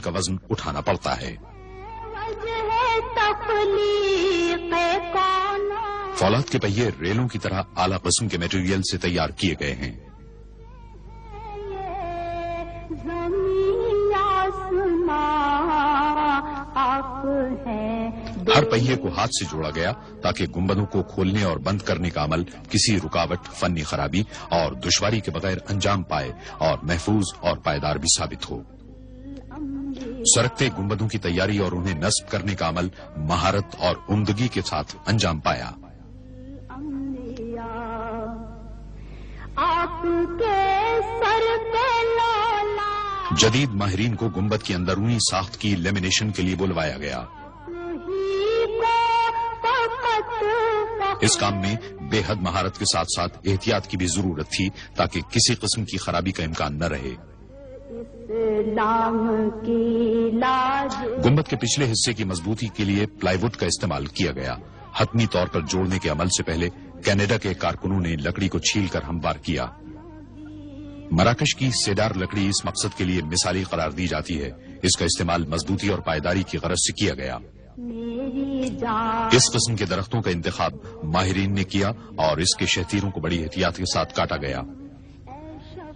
का वजन उठाना पड़ता है। फौलाद के पहिए रेलों की तरह आला किस्म के मटेरियल से तैयार किए गए हैं। हर पहिए को हाथ से जोड़ा गया ताकि गुंबदों को खोलने और बंद करने का अमल किसी रुकावट, फनी खराबी और दुश्वारी के बगैर अंजाम पाए और महफूज और पायदार भी साबित हो। सरकते गुंबदों की तैयारी और उन्हें नस्ब करने का अमल महारत और उम्दगी के साथ अंजाम पाया। जदीद माहिरीन को गुंबद की अंदरूनी साख्त की लेमिनेशन के लिए बुलवाया गया। इस काम में बेहद महारत के साथ साथ एहतियात की भी जरूरत थी ताकि किसी किस्म की खराबी का इम्कान न रहे। गुंबद के पिछले हिस्से की मजबूती के लिए प्लाईवुड का इस्तेमाल किया गया। हतमी तौर पर जोड़ने के अमल से पहले कनाडा के कारकुनों ने लकड़ी को छीलकर हमवार किया। मराकश की सेडार लकड़ी इस मकसद के लिए मिसाली करार दी जाती है। इसका इस्तेमाल मजबूती और पायदारी की गरज से किया गया। इस किस्म के दरख्तों का इंतखाब माहिरीन ने किया और इसके शहतीरों को बड़ी एहतियात के साथ काटा गया।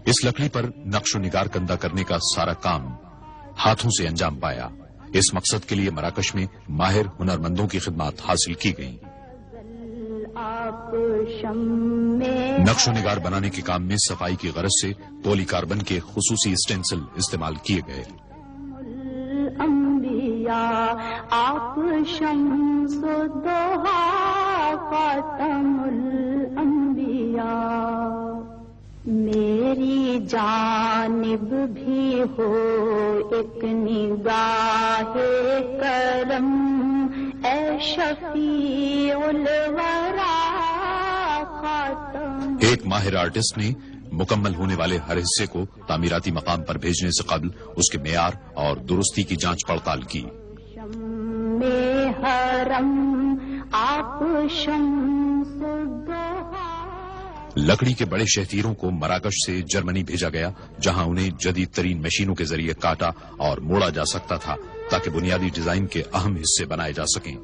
इस लकड़ी पर नक्शो निगार कंदा करने का सारा काम हाथों से अंजाम पाया। इस मकसद के लिए मराकश में माहिर हुनरमंदों की खिदमत हासिल की गई। नक्शो निगार बनाने के काम में सफाई की गरज से पॉलीकार्बन के खुसूसी स्टेंसिल इस्तेमाल किए गए। आप शम्सुद्दोहा फातमुल अंबिया, मेरी जानिब भी हो एक निगाहे करम, ए शफीउल वरा खातम। एक माहिर आर्टिस्ट ने मुकम्मल होने वाले हर हिस्से को तामीराती मकाम पर भेजने से कबल उसके मेयार और दुरुस्ती की जांच पड़ताल की। लकड़ी के बड़े शहतीरों को मराकश से जर्मनी भेजा गया, जहां उन्हें जदीद तरीन मशीनों के जरिए काटा और मोड़ा जा सकता था ताकि बुनियादी डिजाइन के अहम हिस्से बनाए जा सकें।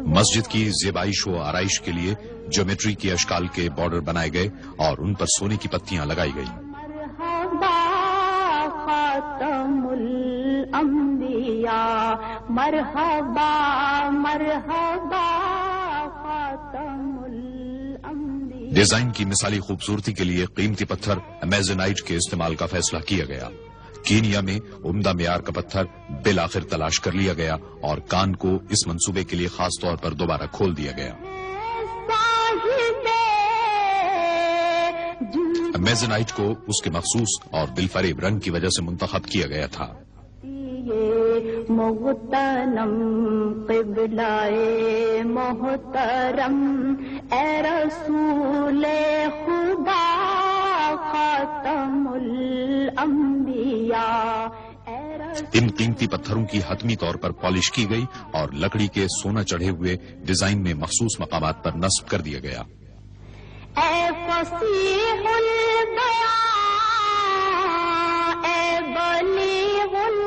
मस्जिद की ज़ेबाइश व आराइश के लिए ज्योमेट्री की अशकाल के बॉर्डर बनाए गए और उन पर सोने की पत्तियां लगाई गई। मरहबा मरहबा डिजाइन की मिसाली खूबसूरती के लिए कीमती पत्थर अमेजोनाइट के इस्तेमाल का फैसला किया गया। कीनिया में उम्दा मेयार का पत्थर बिल आखिर तलाश कर लिया गया और कान को इस मंसूबे के लिए खास तौर पर दोबारा खोल दिया गया। अमेजोनाइट को उसके मखसूस और दिलफरेब रंग की वजह से मुंतखब किया गया था। मोहतरम क़िबलाए मोहतरम ए रसूले खुदा खातमुल अंबिया। इन कीमती पत्थरों की हतमी तौर पर पॉलिश की गई और लकड़ी के सोना चढ़े हुए डिजाइन में मखसूस मकामात पर नस्ब कर दिया गया। ए फसीहुल बयां, ए बलीगुल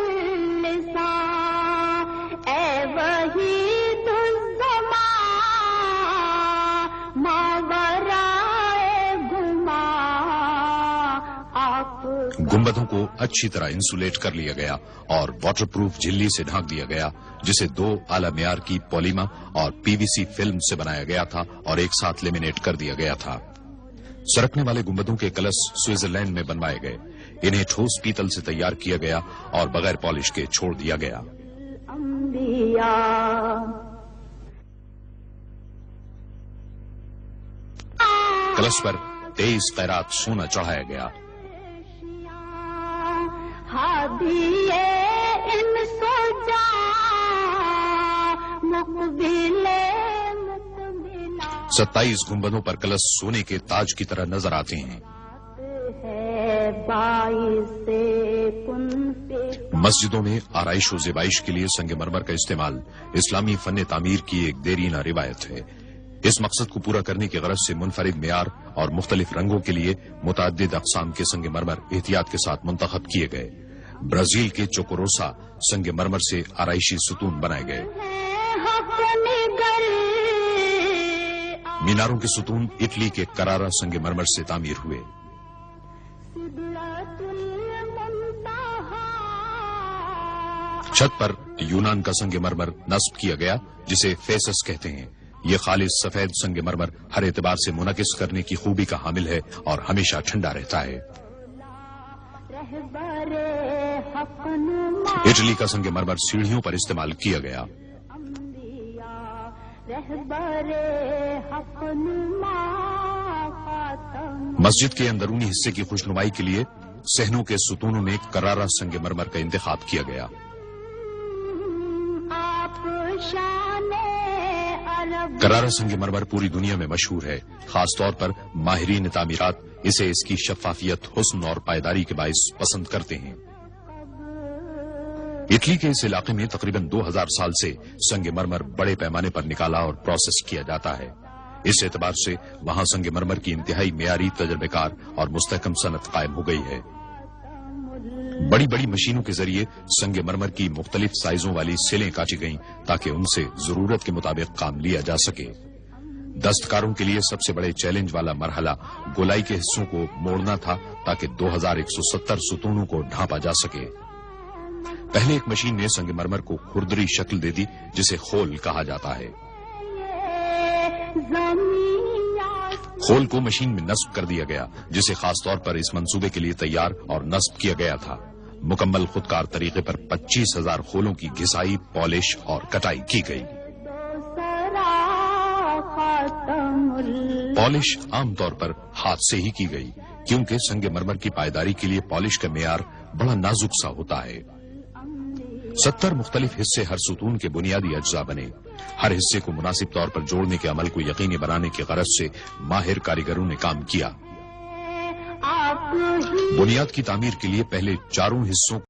गुंबदों को अच्छी तरह इंसुलेट कर लिया गया और वाटरप्रूफ झिल्ली से ढक दिया गया, जिसे 2 आला मेयार की पॉलीमा और पीवीसी फिल्म से बनाया गया था और एक साथ लेमिनेट कर दिया गया था। सरकने वाले गुंबदों के कलश स्विट्जरलैंड में बनवाए गए। इन्हें ठोस पीतल से तैयार किया गया और बगैर पॉलिश के छोड़ दिया गया। कलश पर 23 कैरात सोना चढ़ाया गया। 27 गुंबदों पर कलश सोने के ताज की तरह नजर आते हैं। مسجدوں میں آرائش و زیبائش کے لیے سنگ مرمر کا استعمال اسلامی فن تعمیر کی ایک دیرینہ روایت ہے۔ اس مقصد کو پورا کرنے کی غرض سے منفرد معیار اور مختلف رنگوں کے لیے متعدد اقسام کے سنگ مرمر احتیاط کے ساتھ منتخب کیے گئے۔ برازیل کے چوکوروسا سنگ مرمر سے آرائشی ستون بنائے گئے۔ میناروں کے ستون اٹلی کے کرارا سنگ مرمر سے تعمیر ہوئے۔ چھت پر یونان کا سنگ مرمر نصب کیا گیا جسے فیسس کہتے ہیں۔ یہ خالص سفید سنگ مرمر ہر اعتبار سے منعکس کرنے کی خوبی کا حامل ہے اور ہمیشہ ٹھنڈا رہتا ہے۔ اٹلی کا سنگ مرمر سیڑھیوں پر استعمال کیا گیا۔ مسجد کے اندرونی حصے کی خوشنمائی کے لیے صحنوں کے ستونوں میں کرارا سنگ مرمر کا انتخاب کیا گیا۔ کرارا سنگ مرمر پوری دنیا میں مشہور ہے، خاص طور پر ماہرین تعمیرات اسے اس کی شفافیت، حسن اور پائیداری کے باعث پسند کرتے ہیں۔ اٹلی کے اس علاقے میں تقریباً 2000 سال سے سنگ مرمر بڑے پیمانے پر نکالا اور پروسیس کیا جاتا ہے۔ اس اعتبار سے وہاں سنگ مرمر کی انتہائی معیاری، تجربہ کار اور مستحکم صنعت قائم ہو گئی ہے۔ بڑی بڑی مشینوں کے ذریعے سنگ مرمر کی مختلف سائزوں والی سلیں کاٹی گئیں تاکہ ان سے ضرورت کے مطابق کام لیا جا سکے۔ دستکاروں کے لیے سب سے بڑے چیلنج والا مرحلہ گولائی کے حصوں کو موڑنا تھا تاکہ 2170 ستونوں کو ڈھانپا جا سکے۔ پہلے ایک مشین نے سنگ مرمر کو کھردری شکل دے دی جسے خول کہا جاتا ہے۔ خول کو مشین میں نصب کر دیا گیا جسے خاص طور پر اس منصوبے کے لیے تیار اور نصب کیا گیا تھا۔ مکمل خودکار طریقے پر 25,000 خولوں کی گھسائی، پالش اور کٹائی کی گئی۔ پالش عام طور پر ہاتھ سے ہی کی گئی کیونکہ سنگ مرمر کی پائیداری کے لیے پالش کا معیار بڑا نازک سا ہوتا ہے۔ 70 مختلف حصے ہر ستون کے بنیادی اجزاء بنے۔ ہر حصے کو مناسب طور پر جوڑنے کے عمل کو یقینی بنانے کی غرض سے ماہر کاریگروں نے کام کیا۔ بنیاد کی تعمیر کے لیے پہلے چاروں حصوں